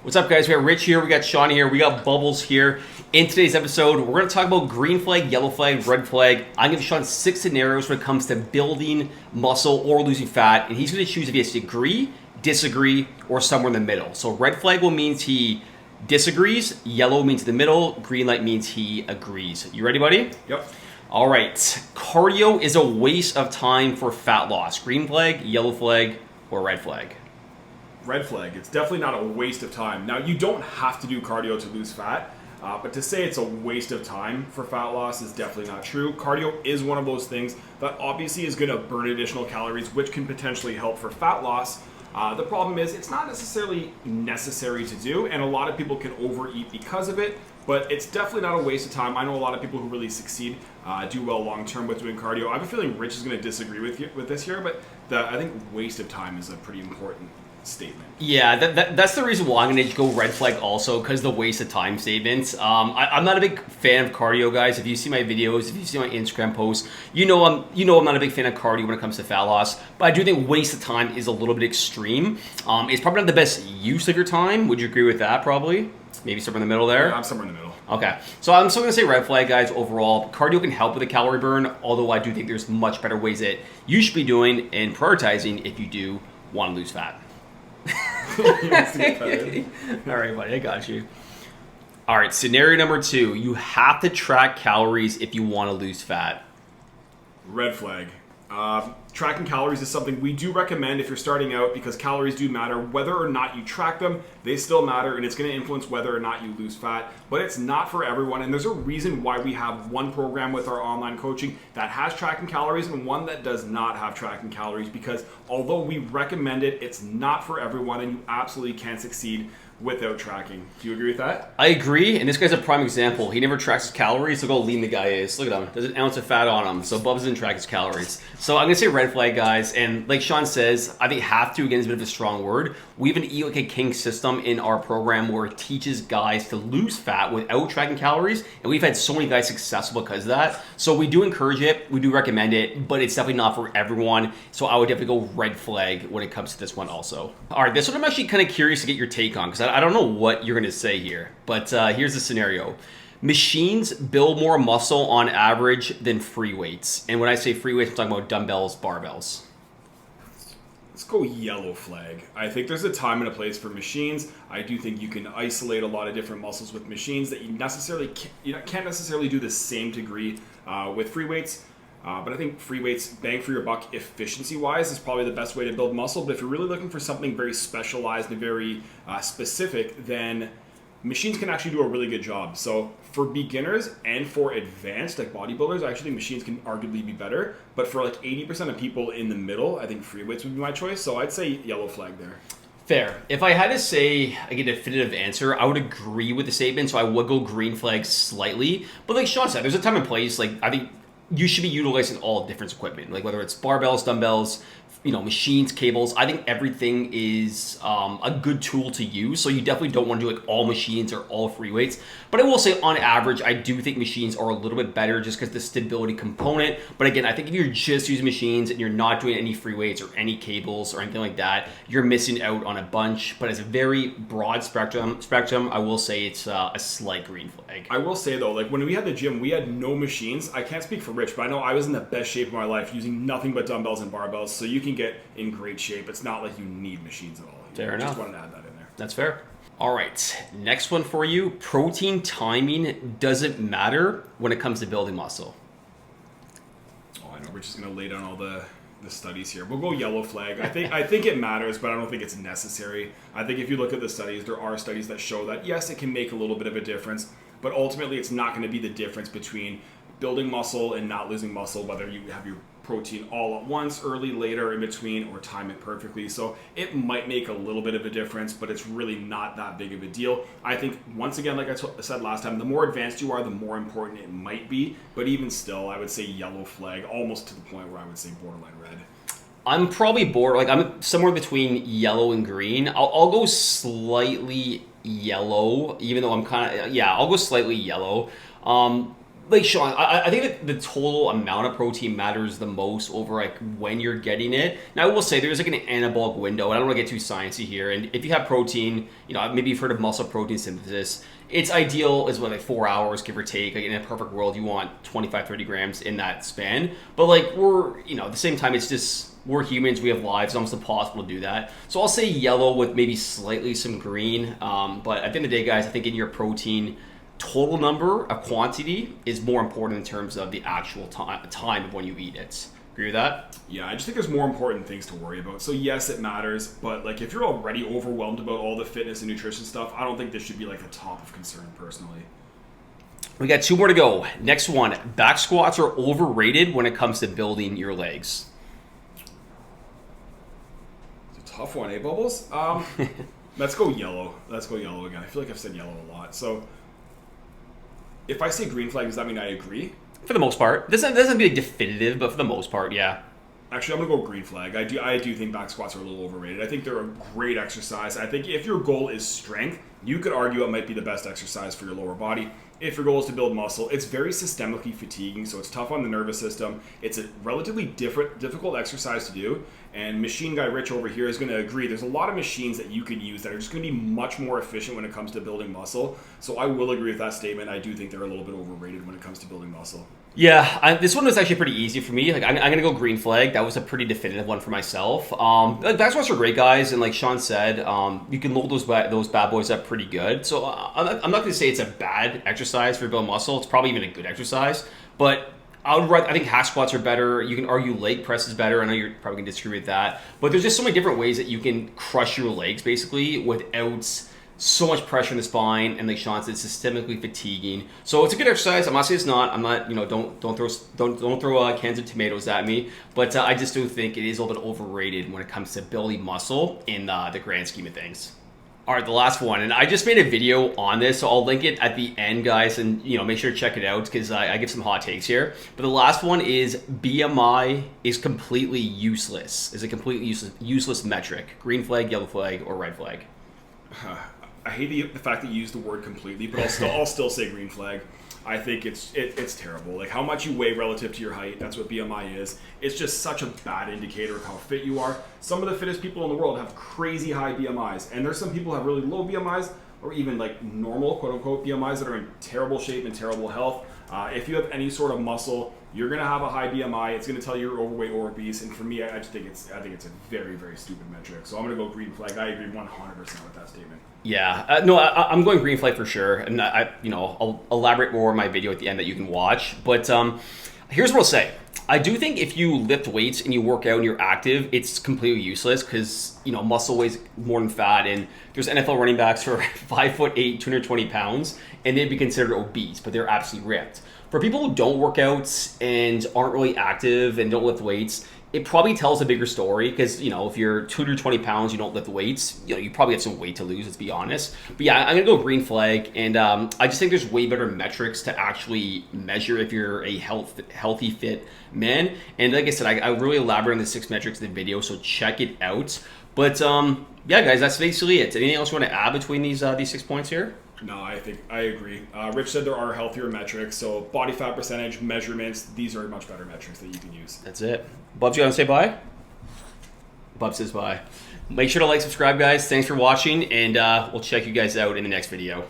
What's up, guys? We got Rich here, we got Sean here, we got Bubbles here. In today's episode, we're going to talk about green flag, yellow flag, red flag. I'm going to Sean 6 scenarios when it comes to building muscle or losing fat, and he's going to choose if he has to agree, disagree, or somewhere in the middle. So red flag will means he disagrees, yellow means the middle, green light means he agrees. You ready, buddy? Yep. All right. Cardio is a waste of time for fat loss. Green flag, yellow flag, or red flag? Red flag. It's definitely not a waste of time. Now, you don't have to do cardio to lose fat, but to say it's a waste of time for fat loss is definitely not true. Cardio is one of those things that obviously is going to burn additional calories, which can potentially help for fat loss. The problem is it's not necessarily necessary to do, and a lot of people can overeat because of it, but it's definitely not a waste of time. I know a lot of people who really succeed do well long-term with doing cardio. I have a feeling Rich is going to disagree with this here, but I think waste of time is a pretty important statement. Yeah, that's the reason why I'm going to go red flag also, because the waste of time statements. I'm not a big fan of cardio, guys. If you see my videos, if you see my Instagram posts, you know I'm not a big fan of cardio when it comes to fat loss. But I do think waste of time is a little bit extreme. It's probably not the best use of your time. Would you agree with that? Probably. Maybe somewhere in the middle there. Yeah, I'm somewhere in the middle. Okay, so I'm still going to say red flag, guys, overall. Cardio can help with the calorie burn, although I do think there's much better ways that you should be doing and prioritizing if you do want to lose fat. All right, buddy, I got you. All right, scenario number 2. You have to track calories if you want to lose fat. Red flag. Tracking calories is something we do recommend if you're starting out because calories do matter. Whether or not you track them, they still matter, and it's going to influence whether or not you lose fat. But it's not for everyone, and there's a reason why we have one program with our online coaching that has tracking calories and one that does not have tracking calories, because although we recommend it, it's not for everyone, and you absolutely can succeed without tracking. Do you agree with that? I agree, and this guy's a prime example. He never tracks his calories. Look how lean the guy is. Look at him. There's an ounce of fat on him. So Bubs doesn't track his calories. So I'm going to say red flag, guys. And like Sean says, I think have to, again, is a bit of a strong word. We have an Eat Like a King system in our program where it teaches guys to lose fat without tracking calories. And we've had so many guys successful because of that. So we do encourage it. We do recommend it. But it's definitely not for everyone. So I would definitely go red flag when it comes to this one also. All right, this one I'm actually kind of curious to get your take on, because I don't know what you're going to say here, but here's the scenario. Machines build more muscle on average than free weights. And when I say free weights, I'm talking about dumbbells, barbells. Let's go yellow flag. I think there's a time and a place for machines. I do think you can isolate a lot of different muscles with machines that you can't necessarily do the same degree with free weights. But I think free weights, bang for your buck, efficiency-wise, is probably the best way to build muscle. But if you're really looking for something very specialized and very specific, then machines can actually do a really good job. So for beginners and for advanced, like bodybuilders, I actually think machines can arguably be better. But for like 80% of people in the middle, I think free weights would be my choice. So I'd say yellow flag there. Fair. If I had to say like a definitive answer, I would agree with the statement. So I would go green flag slightly. But like Sean said, there's a time and place. Like I think you should be utilizing all different equipment, like whether it's barbells, dumbbells, machines, cables. I think everything is a good tool to use. So you definitely don't want to do like all machines or all free weights. But I will say on average, I do think machines are a little bit better just because the stability component. But again, I think if you're just using machines and you're not doing any free weights or any cables or anything like that, you're missing out on a bunch. But as a very broad spectrum, I will say it's a slight green flag. I will say though, like when we had the gym, we had no machines. I can't speak for Rich, but I know I was in the best shape of my life using nothing but dumbbells and barbells. So you can get in great shape. It's not like you need machines at all. Fair enough. Just wanted to add that in there. That's fair. All right, next one for you. Protein timing doesn't matter when it comes to building muscle. Oh, I know. We're just going to lay down all the studies here. We'll go yellow flag. I think it matters, but I don't think it's necessary. I think if you look at the studies, there are studies that show that, yes, it can make a little bit of a difference, but ultimately it's not going to be the difference between building muscle and not losing muscle, whether you have your protein all at once, early, later, in between, or time it perfectly. So it might make a little bit of a difference, but it's really not that big of a deal. I think, once again, like I said last time, the more advanced you are, the more important it might be. But even still, I would say yellow flag, almost to the point where I would say borderline red. I'm probably I'm somewhere between yellow and green. I'll go slightly yellow, even though I'm I'll go slightly yellow. like Sean, I think that the total amount of protein matters the most over like when you're getting it. Now I will say there's like an anabolic window, and I don't want to get too sciencey here. And if you have protein, maybe you've heard of muscle protein synthesis. It's ideal is what, like 4 hours, give or take. Like in a perfect world, you want 25, 30 grams in that span. But like we're, at the same time, it's just we're humans. We have lives. It's almost impossible to do that. So I'll say yellow with maybe slightly some green. But at the end of the day, guys, I think in your protein total number of quantity is more important in terms of the actual time of when you eat it. Agree with that? Yeah, I just think there's more important things to worry about. So yes, it matters, but like if you're already overwhelmed about all the fitness and nutrition stuff, I don't think this should be like the top of concern personally. We got 2 more to go. Next one, back squats are overrated when it comes to building your legs. It's a tough one, eh, Bubbles? Let's go yellow. Let's go yellow again. I feel like I've said yellow a lot. So if I say green flag, does that mean I agree? For the most part. Doesn't be definitive, but for the most part, yeah. Actually, I'm going to go green flag. I do think back squats are a little overrated. I think they're a great exercise. I think if your goal is strength, you could argue it might be the best exercise for your lower body. If your goal is to build muscle, it's very systemically fatiguing, so it's tough on the nervous system. It's a relatively difficult exercise to do, and Machine Guy Rich over here is going to agree. There's a lot of machines that you could use that are just going to be much more efficient when it comes to building muscle. So I will agree with that statement. I do think they're a little bit overrated when it comes to building muscle. Yeah, this one was actually pretty easy for me. Like, I'm going to go green flag. That was a pretty definitive one for myself. Back squats are great, guys, and like Sean said, you can load those bad boys up pretty good. So I'm not going to say it's a bad exercise for building muscle. It's probably even a good exercise, but I think hack squats are better. You can argue leg press is better. I know you're probably going to disagree with that, but there's just so many different ways that you can crush your legs basically without so much pressure in the spine, and like Sean said, it's systemically fatiguing. So it's a good exercise. I'm not saying it's not. I'm not, don't throw cans of tomatoes at me. But I just do think it is a little bit overrated when it comes to building muscle in the grand scheme of things. All right, the last one, and I just made a video on this, so I'll link it at the end, guys, and make sure to check it out because I give some hot takes here. But the last one is BMI is completely useless. Is a completely useless metric. Green flag, yellow flag, or red flag. I hate the fact that you use the word completely, but I'll still say green flag. I think it's terrible. Like how much you weigh relative to your height, that's what BMI is. It's just such a bad indicator of how fit you are. Some of the fittest people in the world have crazy high BMIs, and there's some people who have really low BMIs or even like normal quote unquote BMIs that are in terrible shape and terrible health. If you have any sort of muscle, you're gonna have a high BMI. It's gonna tell you you're overweight or obese. And for me, I think it's a very, very stupid metric. So I'm gonna go green flag. I agree 100% with that statement. Yeah, no, I'm going green flag for sure, and I'll elaborate more in my video at the end that you can watch. But here's what I'll say: I do think if you lift weights and you work out and you're active, it's completely useless because muscle weighs more than fat, and there's NFL running backs who are 5'8", 220 pounds, and they'd be considered obese, but they're absolutely ripped. For people who don't work out and aren't really active and don't lift weights, it probably tells a bigger story because, if you're 220 pounds, you don't lift weights, you probably have some weight to lose, let's be honest. But yeah, I'm going to go green flag. And I just think there's way better metrics to actually measure if you're a healthy, fit man. And like I said, I really elaborate on the 6 metrics in the video, so check it out. But yeah, guys, that's basically it. Anything else you want to add between these 6 points here? No, I think I agree. Rich said there are healthier metrics, so body fat percentage, measurements, these are much better metrics that you can use. That's it. Bubs, you want to say bye? Bub says bye. Make sure to like, subscribe, guys. Thanks for watching, and we'll check you guys out in the next video.